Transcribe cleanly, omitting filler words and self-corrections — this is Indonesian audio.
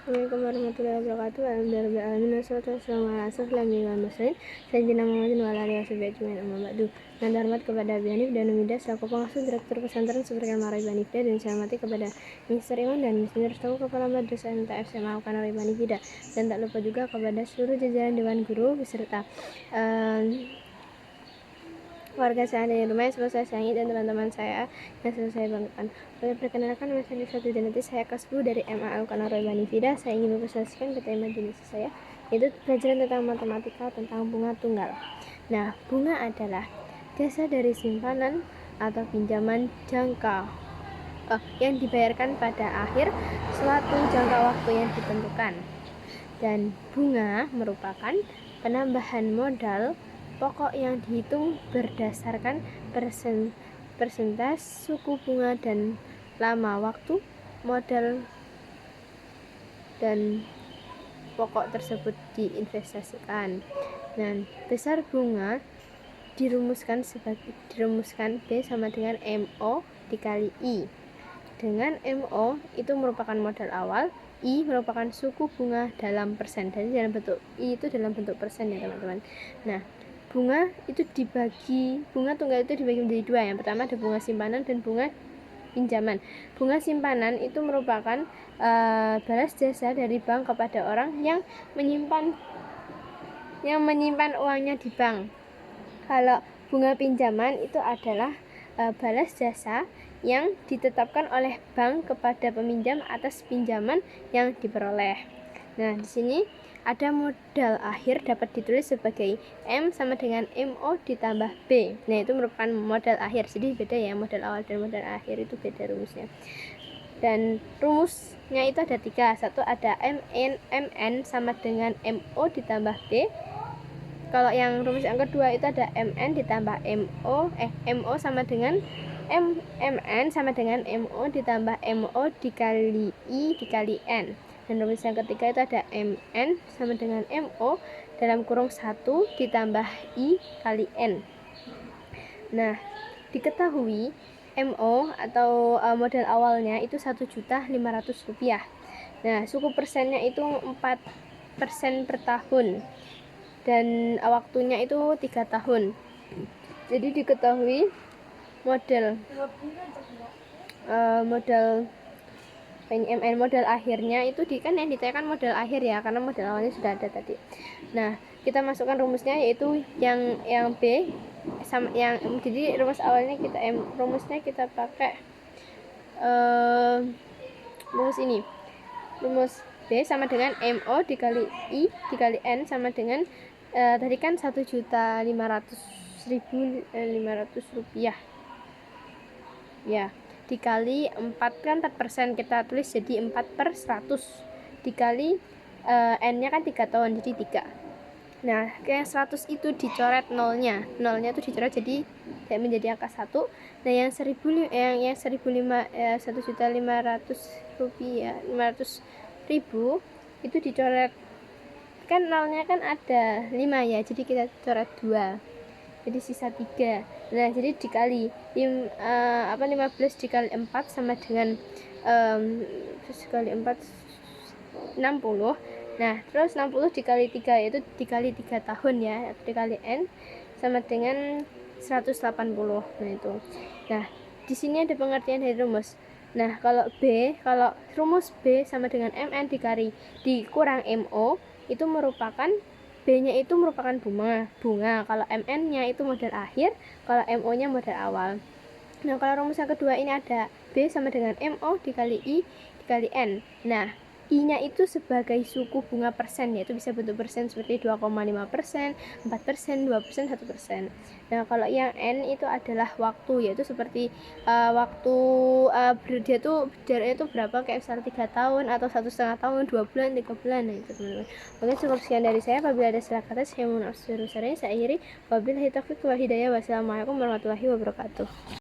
Assalamualaikum warahmatullahi wabarakatuh. Alhamdulillahirabbil wassalatu wassalamu ala asyrofil anbiya'i wal mursalin sayyidina Muhammadin wa ala alihi washabihi ajmain, amma ba'du. Dengan hormat kepada Abi Hanif dan Umida selaku pengasuh Direktur Pesantren Subrkan Marawi Banifda, dan saya hormati kepada Mr. Iwan dan Mr. Rustamu Kepala Madrasah MTF SMA Marawi Banifda, dan tak lupa juga kepada seluruh jajaran Dewan Guru beserta warga saya di rumah yang selalu saya sayangi dan teman-teman saya yang selalu saya banggakan. Perkenalkan, nama saya Nifsatu Janati, saya kelas 10 dari MA Al-Qanaroy Banifida. Saya ingin mempresentasikan ke tema jenis saya, yaitu pelajaran tentang matematika tentang bunga tunggal. Nah, bunga adalah jasa dari simpanan atau pinjaman jangka yang dibayarkan pada akhir suatu jangka waktu yang ditentukan. Dan bunga merupakan penambahan modal pokok yang dihitung berdasarkan persentase suku bunga dan lama waktu modal dan pokok tersebut diinvestasikan. Dan besar bunga dirumuskan B sama dengan MO dikali I. Dengan MO itu merupakan modal awal, I merupakan suku bunga dalam persen. Jadi dalam bentuk I itu dalam bentuk persen ya teman-teman. Nah, bunga tunggal itu dibagi menjadi dua. Yang pertama ada bunga simpanan dan bunga pinjaman. Bunga simpanan itu merupakan balas jasa dari bank kepada orang yang menyimpan uangnya di bank. Kalau bunga pinjaman itu adalah balas jasa yang ditetapkan oleh bank kepada peminjam atas pinjaman yang diperoleh. Nah, di sini ada modal akhir dapat ditulis sebagai M sama dengan MO ditambah B. Nah, itu merupakan modal akhir. Jadi beda ya, modal awal dan modal akhir itu beda rumusnya. Dan rumusnya itu ada 3. Satu ada MN sama dengan MO ditambah B. Kalau yang rumus yang kedua itu ada MN ditambah MO sama dengan MN sama dengan MO ditambah MO dikali I dikali N. Dan rumus yang ketiga itu ada MN sama dengan MO dalam kurung 1 ditambah I kali N. Nah, diketahui MO atau modal awalnya itu Rp1.500.000. Nah, suku persennya itu 4% per tahun, dan waktunya itu 3 tahun. Jadi diketahui modal PNMN modal akhirnya itu kan yang ditanyakan modal akhir ya, karena modal awalnya sudah ada tadi. Nah, kita masukkan rumusnya, yaitu yang B sama jadi rumus awalnya rumusnya kita pakai rumus ini. Rumus B sama dengan MO dikali I dikali N sama dengan tadi kan Rp1.500.000 ya, dikali 4 kan 4%, kita tulis jadi 4/100 dikali N nya kan 3 tahun jadi 3. Nah, yang 100 itu dicoret nolnya itu dicoret jadi menjadi angka 1. Nah, yang 500.000 itu dicoret, kan nolnya kan ada 5 ya, jadi kita coret 2 jadi sisa 3. Nah, jadi dikali 15 dikali 4 sama dengan 60. Nah, terus 60 dikali 3 yaitu dikali 3 tahun ya, dikali N sama dengan 180. Nah, itu. Nah, di sini ada pengertian dari rumus. Nah, kalau rumus B sama dengan MN dikurang MO itu merupakan B-nya itu merupakan bunga. Kalau MN-nya itu modal akhir, kalau MO-nya modal awal. Nah, kalau rumus yang kedua ini ada B sama dengan MO dikali I dikali N. Nah, I-nya itu sebagai suku bunga persen, yaitu bisa bentuk persen seperti 2,5%, 4%, 2%, 1%. Nah, kalau yang N itu adalah waktu, yaitu seperti waktu dia tuh jaraknya itu berapa, kayak misalnya 3 tahun atau 1,5 tahun, 2 bulan, 3 bulan. Nah, itu teman-teman. Oke, cukup sekian dari saya. Apabila ada salah kata, saya mohon maaf sebesar-besarnya. Saya akhiri. Wabillahi taufiq wal hidayah. Wassalamualaikum warahmatullahi wabarakatuh.